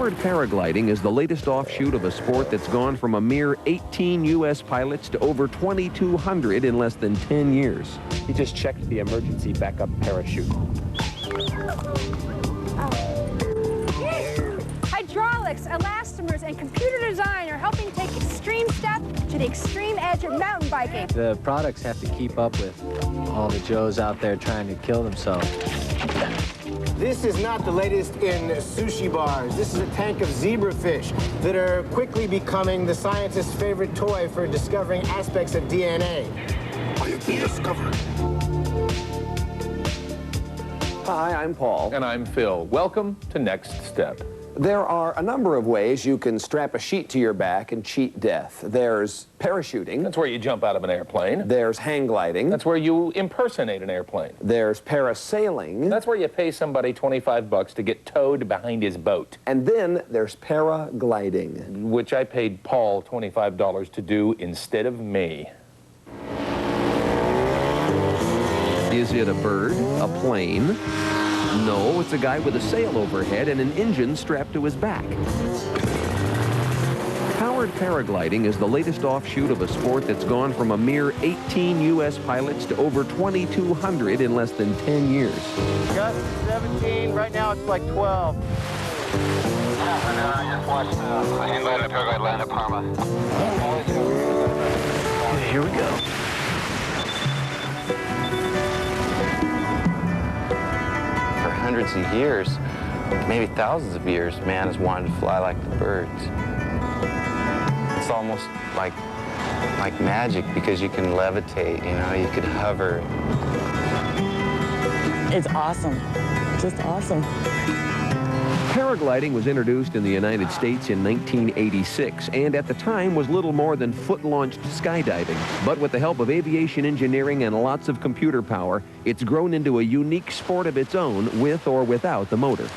Powered paragliding is the latest offshoot of a sport that's gone from a mere 18 U.S. pilots to over 2,200 in less than 10 years. He just checked the emergency backup parachute. Hydraulics, elastomers, and computer design are helping take extreme steps to the extreme edge of mountain biking. The products have to keep up with all the Joes out there trying to kill themselves. This is not the latest in sushi bars. This is a tank of zebrafish that are quickly becoming the scientist's favorite toy for discovering aspects of DNA. Will you be discovered? Hi, I'm Paul. And I'm Phil. Welcome to Next Step. There are a number of ways you can strap a sheet to your back and cheat death. There's parachuting. That's where you jump out of an airplane. There's hang gliding. That's where you impersonate an airplane. There's parasailing. That's where you pay somebody 25 bucks to get towed behind his boat. And then there's paragliding, which I paid Paul $25 to do instead of me. Is it a bird? A plane? No, it's a guy with a sail overhead and an engine strapped to his back. Powered paragliding is the latest offshoot of a sport that's gone from a mere 18 U.S. pilots to over 2,200 in less than 10 years. Just 17, right now it's like 12. I just watched a hang-gliding paraglide land at Parma. Here we go. Hundreds of years, maybe thousands of years, man has wanted to fly like the birds. It's almost like magic because you can levitate, you know, you could hover. It's awesome, just awesome. Paragliding was introduced in the United States in 1986 and at the time was little more than foot-launched skydiving. But with the help of aviation engineering and lots of computer power, it's grown into a unique sport of its own with or without the motor.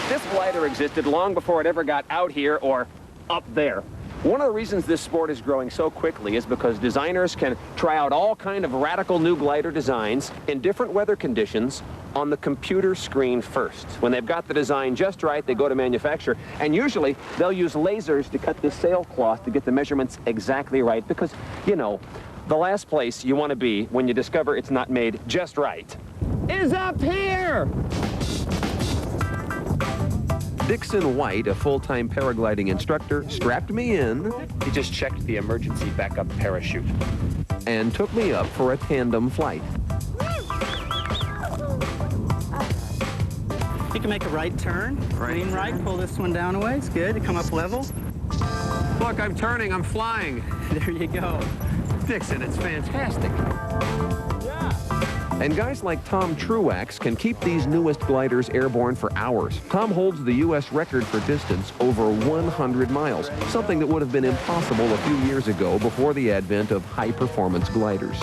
This glider existed long before it ever got out here or up there. One of the reasons this sport is growing so quickly is because designers can try out all kind of radical new glider designs in different weather conditions on the computer screen first. When they've got the design just right, they go to manufacture, and usually they'll use lasers to cut the sailcloth to get the measurements exactly right because, you know, the last place you want to be when you discover it's not made just right is up here! Dixon White, a full-time paragliding instructor, strapped me in. He just checked the emergency backup parachute. And took me up for a tandem flight. You can make a right turn, lean right, pull this one down a ways, good, to come up level. Look, I'm turning, I'm flying. There you go. Dixon, it's fantastic. And guys like Tom Truax can keep these newest gliders airborne for hours. Tom holds the U.S. record for distance over 100 miles, something that would have been impossible a few years ago before the advent of high-performance gliders.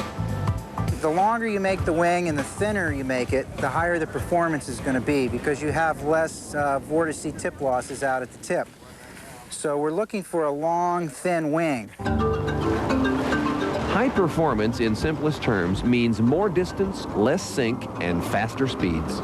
The longer you make the wing and the thinner you make it, the higher the performance is going to be because you have less vortice tip losses out at the tip. So we're looking for a long, thin wing. High performance, in simplest terms, means more distance, less sink, and faster speeds.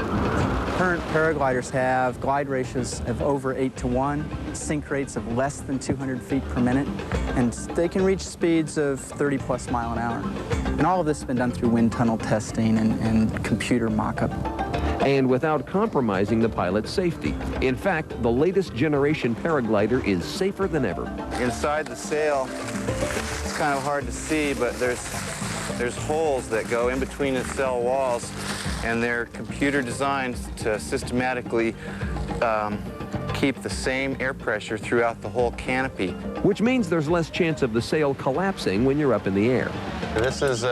Current paragliders have glide ratios of over 8-to-1, sink rates of less than 200 feet per minute, and they can reach speeds of 30-plus mile an hour. And all of this has been done through wind tunnel testing and computer mock-up. And without compromising the pilot's safety. In fact, the latest generation paraglider is safer than ever. Inside the sail, it's kind of hard to see, but there's holes that go in between the sail walls, and they're computer designed to systematically keep the same air pressure throughout the whole canopy. Which means there's less chance of the sail collapsing when you're up in the air. This is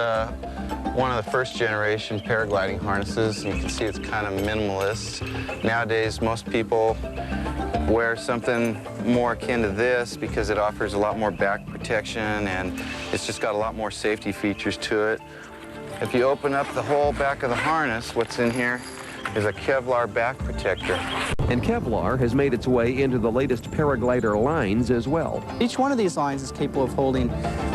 one of the first generation paragliding harnesses, and you can see it's kind of minimalist. Nowadays, most people wear something more akin to this because it offers a lot more back protection and it's just got a lot more safety features to it. If you open up the whole back of the harness, what's in here is a Kevlar back protector. And Kevlar has made its way into the latest paraglider lines as well. Each one of these lines is capable of holding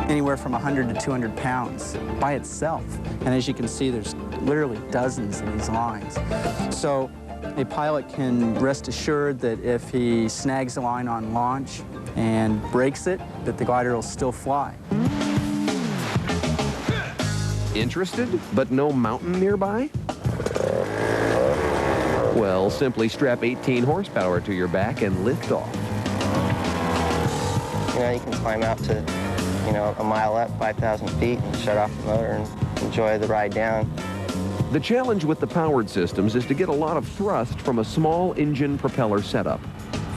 anywhere from 100 to 200 pounds by itself. And as you can see, there's literally dozens of these lines. So A pilot can rest assured that if he snags the line on launch and breaks it, that the glider will still fly. Interested, but no mountain nearby? Well, simply strap 18 horsepower to your back and lift off. You know, you can climb out to, you know, a mile up, 5,000 feet, and shut off the motor and enjoy the ride down. The challenge with the powered systems is to get a lot of thrust from a small engine propeller setup.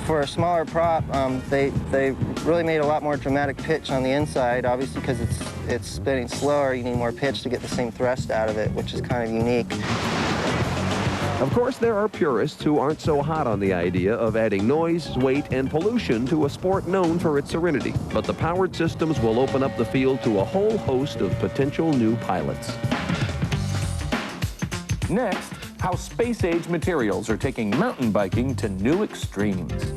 For a smaller prop, they really made a lot more dramatic pitch on the inside. Obviously, because it's spinning slower, you need more pitch to get the same thrust out of it, which is kind of unique. Of course, there are purists who aren't so hot on the idea of adding noise, weight, and pollution to a sport known for its serenity. But the powered systems will open up the field to a whole host of potential new pilots. Next, how space-age materials are taking mountain biking to new extremes.